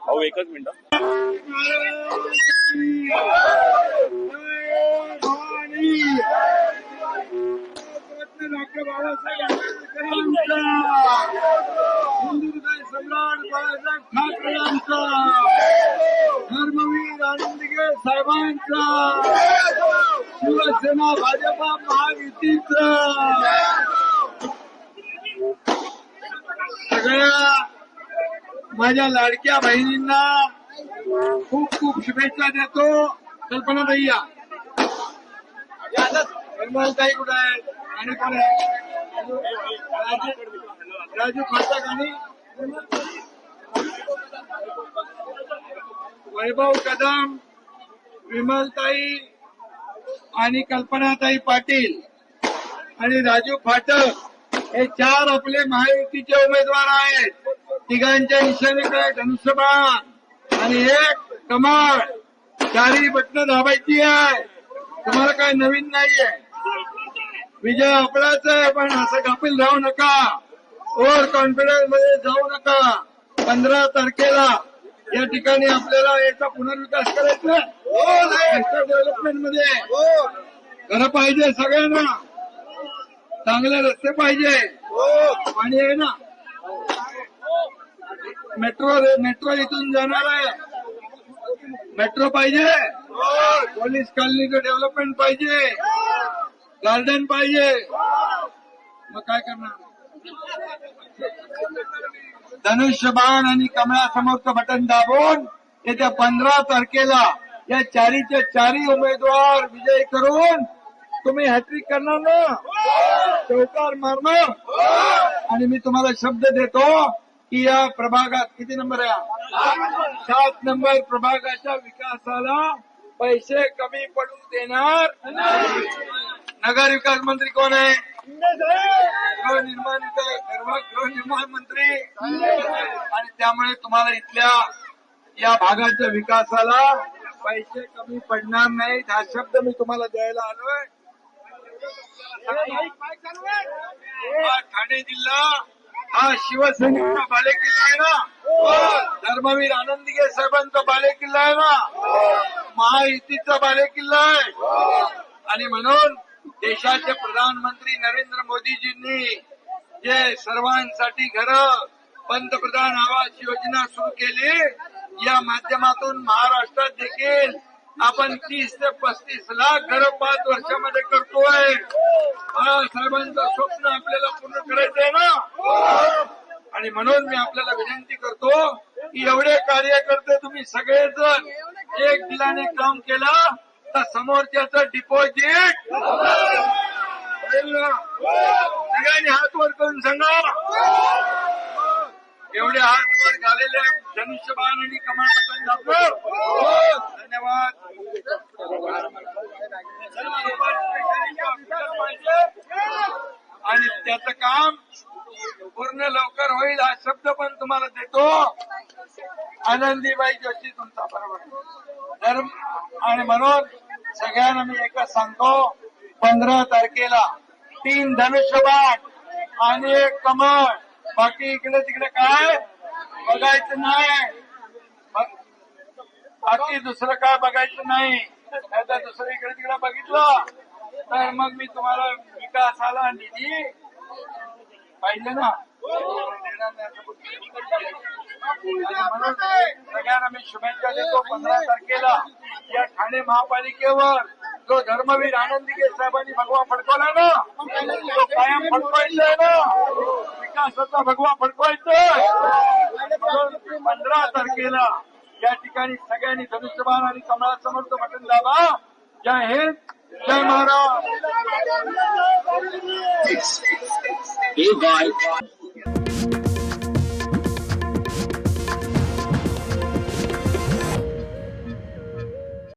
भाऊ एकच minute. Doctor Babasaheb आंबेडकरांचा, हिंदुहृदय सम्राट बाळासाहेब ठाकरे यांचा, धर्मवीर आनंदगे साहेबांचा, शिवसेना भाजपा महायुतीचा, सगळ्या माझ्या लाडक्या बहिणींना खूप खूप शुभेच्छा देतो. कल्पना ताई या, ताई कुठे आहे आणि कोण आहे? राजू फाटक आणि वैभव कदम, विमलताई आणि कल्पनाताई पाटील आणि राजू फाटक हे 4 आपले महायुतीचे उमेदवार आहेत. तिघांच्या निशाणीकडे धनुष्यबाण आणि एक कमळ. 4ही बटणं दाबायची आहे. तुम्हाला काय नवीन नाहीये. विजय आपलाच आहे, पण असं गाफील राहू नका, ओव्हर कॉन्फिडन्स मध्ये जाऊ नका. 15 तारखेला या ठिकाणी आपल्याला याचा पुनर्विकास करायचा आहे. डेव्हलपमेंट मध्ये घरं पाहिजे सगळ्यांना, चांगले रस्ते पाहिजे, पाणी आहे ना, मेट्रो इथून जाणार आहे, मेट्रो पाहिजे, पोलीस कॉलनीचं डेव्हलपमेंट पाहिजे, गार्डन पाहिजे. मग काय करणार? धनुष्यबाण आणि कमळासमोरचं बटन दाबून येत्या 15 तारखेला या 4च्या 4ही उमेदवार विजयी करून तुम्ही हॅट्रिक करणार ना, चौकार मारणार. आणि मी तुम्हाला शब्द देतो की या प्रभागात किती नंबर आहे? 7 नंबर प्रभागाच्या विकासाला पैसे कमी पडू देणार. नगर विकास मंत्री कोण आहे? गृहनिर्माण मंत्री. आणि त्यामुळे तुम्हाला इथल्या या भागाच्या विकासाला पैसे कमी पडणार नाहीत. हा शब्द मी तुम्हाला द्यायला आलोय. ठाणे जिल्हा हा शिवसेनेचा बालेकिल्ला आहे ना, धर्मवीर आनंदगे साहेबांचा बालेकिल्ला आहे ना, महायुतीचा बालेकिल्ला आहे. आणि म्हणून देशाचे प्रधानमंत्री नरेंद्र मोदीजींनी जे सर्वांसाठी घरं, पंतप्रधान आवास योजना सुरू केली, या माध्यमातून महाराष्ट्रात देखील आपण 30 ते 35 लाख घरं 5 वर्षामध्ये करतोय. बाळासाहेबांचं स्वप्न आपल्याला पूर्ण करायचंय ना. आणि म्हणून मी आपल्याला विनंती करतो की एवढे कार्यकर्ते तुम्ही सगळेजण एक दिलाने काम केलं तर समोरच्याचं डिपॉझिट सगळ्यांनी हात वर करून सांगा. एवढे हात वर झालेले धनुष्यबाण आणि कमळ बटन दाबलं. धन्यवाद. आणि त्याचं काम पूर्ण लवकर होईल हा शब्द पण तुम्हाला देतो. आनंदीबाई जोशी तुमचा बरोबर. आणि म्हणून सगळ्यांना मी एकच सांगतो, 15 तारखेला 3 धनुष्यबाण आणि 1 कमळ. बाकी इकडे तिकडे काय बघायचं नाही, बाकी दुसरं काय बघायचं नाही. आता दुसरं इकडे तिकडे बघितलं तर मग मी तुम्हाला विकासाला निधी पाहिजे ना, म्हणून सगळ्यांना मी शुभेच्छा देतो. 15 तारखेला या ठाणे महापालिकेवर जो धर्मवीर आनंदगे साहेबांनी भगवा फडकवला ना, तो कायम फडकवायचा आहे ना, विकासाचा भगवा फडकवायचा. 15 तारखेला या ठिकाणी सगळ्यांनी धनुष्यबाण आणि कमळासमोरचं बटन दाबा. जय हिंद, जय महाराष्ट्र.